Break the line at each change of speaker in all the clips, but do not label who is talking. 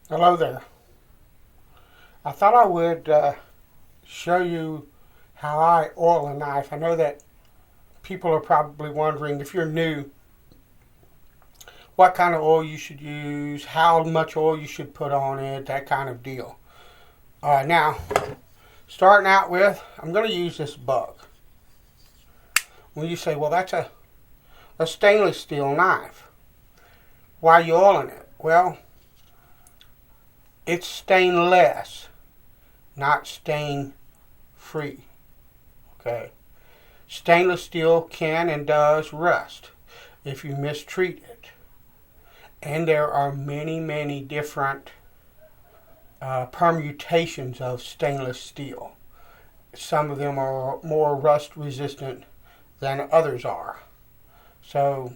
Hello there. I thought I would show you how I oil a knife. I know that people are probably wondering, if you're new, what kind of oil you should use, how much oil you should put on it, that kind of deal. Now, starting out with, I'm going to use this Bug. When you say, well, that's a stainless steel knife, why are you oiling it? Well, it's stainless, not stain free. Okay. Stainless steel can and does rust if you mistreat it. And there are many, many different permutations of stainless steel. Some of them are more rust resistant than others are. So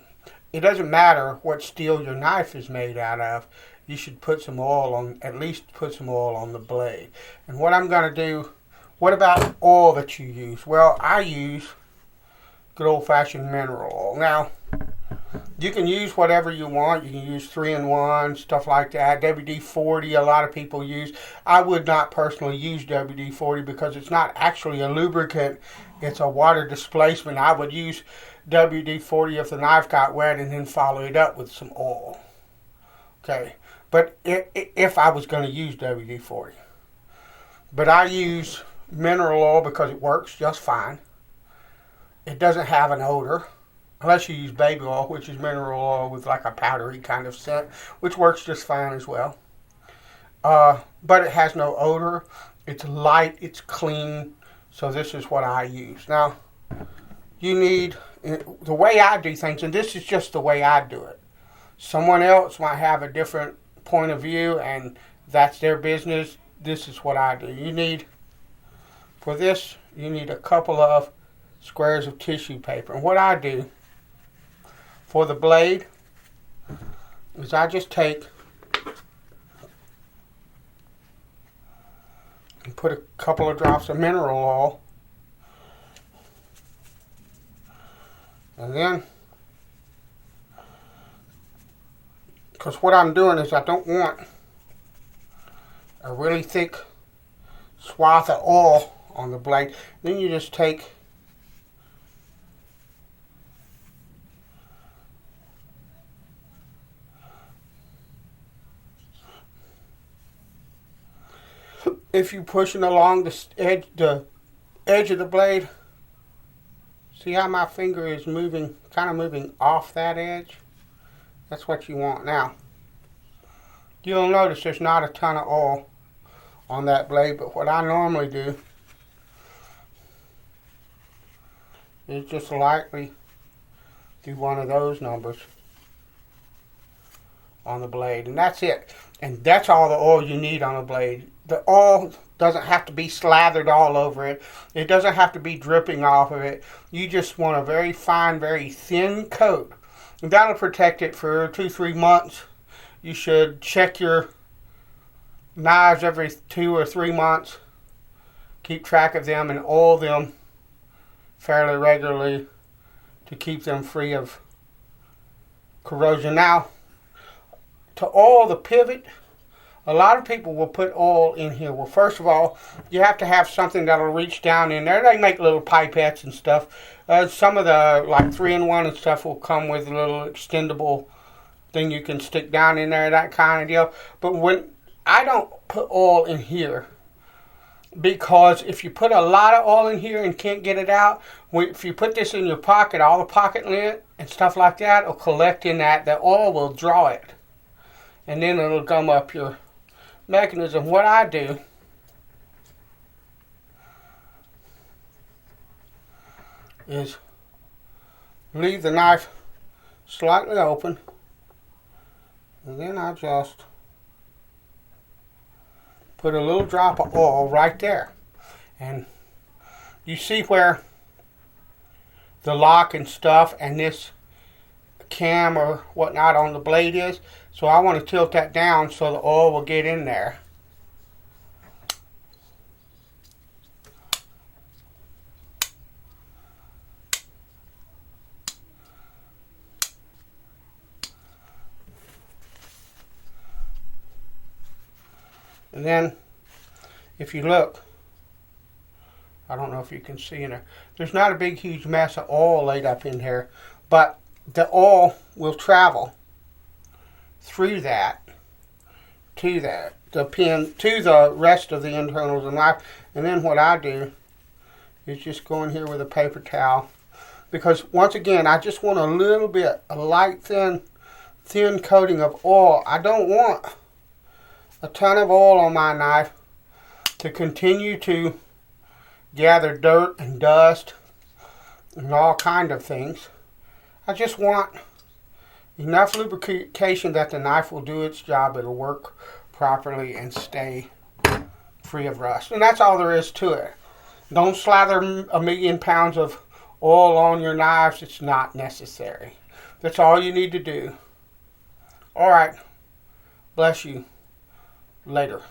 it doesn't matter what steel your knife is made out of. You should put some oil on, at least put some oil on the blade. And what I'm going to do, what about oil that you use? Well, I use good old-fashioned mineral oil. Now, you can use whatever you want. You can use 3-in-1, stuff like that. WD-40, a lot of people use. I would not personally use WD-40 because it's not actually a lubricant. It's a water displacement. I would use WD-40 if the knife got wet and then follow it up with some oil. Okay, but if I was going to use WD-40. But I use mineral oil because it works just fine. It doesn't have an odor, unless you use baby oil, which is mineral oil with like a powdery kind of scent, which works just fine as well. But it has no odor. It's light, it's clean, so this is what I use. Now, you need, the way I do things, and this is just the way I do it. Someone else might have a different point of view, and that's their business. This is what I do. For this, you need a couple of squares of tissue paper. And what I do for the blade is I just take and put a couple of drops of mineral oil, and then, because what I'm doing is I don't want a really thick swath of oil on the blade. Then you just take if you're pushing along the edge of the blade, see how my finger is moving, kind of moving off that edge? That's what you want. Now, you'll notice there's not a ton of oil on that blade, but what I normally do is just lightly do one of those numbers on the blade, and that's it. And that's all the oil you need on a blade. The oil doesn't have to be slathered all over it. It doesn't have to be dripping off of it. You just want a very fine, very thin coat. And that'll protect it for 2-3 months. You should check your knives every 2 or 3 months. Keep track of them and oil them fairly regularly to keep them free of corrosion. Now, to oil the pivot, a lot of people will put oil in here. Well, first of all, you have to have something that'll reach down in there. They make little pipettes and stuff. Some of the, like 3-in-1 and stuff, will come with a little extendable thing you can stick down in there, that kind of deal. But when I don't put oil in here, because if you put a lot of oil in here and can't get it out, if you put this in your pocket, all the pocket lint and stuff like that will collect in that. The oil will draw it, and then it'll gum up your mechanism. What I do is leave the knife slightly open, and then I just put a little drop of oil right there. And you see where the lock and stuff and this cam or whatnot on the blade is? So I want to tilt that down so the oil will get in there. And then, if you look, I don't know if you can see in there, there's not a big huge mess of oil laid up in here, but the oil will travel through that to the pin, to the rest of the internals of the knife. And then what I do is just go in here with a paper towel, because once again, I just want a little bit, a light thin coating of oil. I don't want a ton of oil on my knife to continue to gather dirt and dust and all kind of things. I just want enough lubrication that the knife will do its job. It'll work properly and stay free of rust. And that's all there is to it. Don't slather 1,000,000 pounds of oil on your knives. It's not necessary. That's all you need to do. All right. Bless you. Later.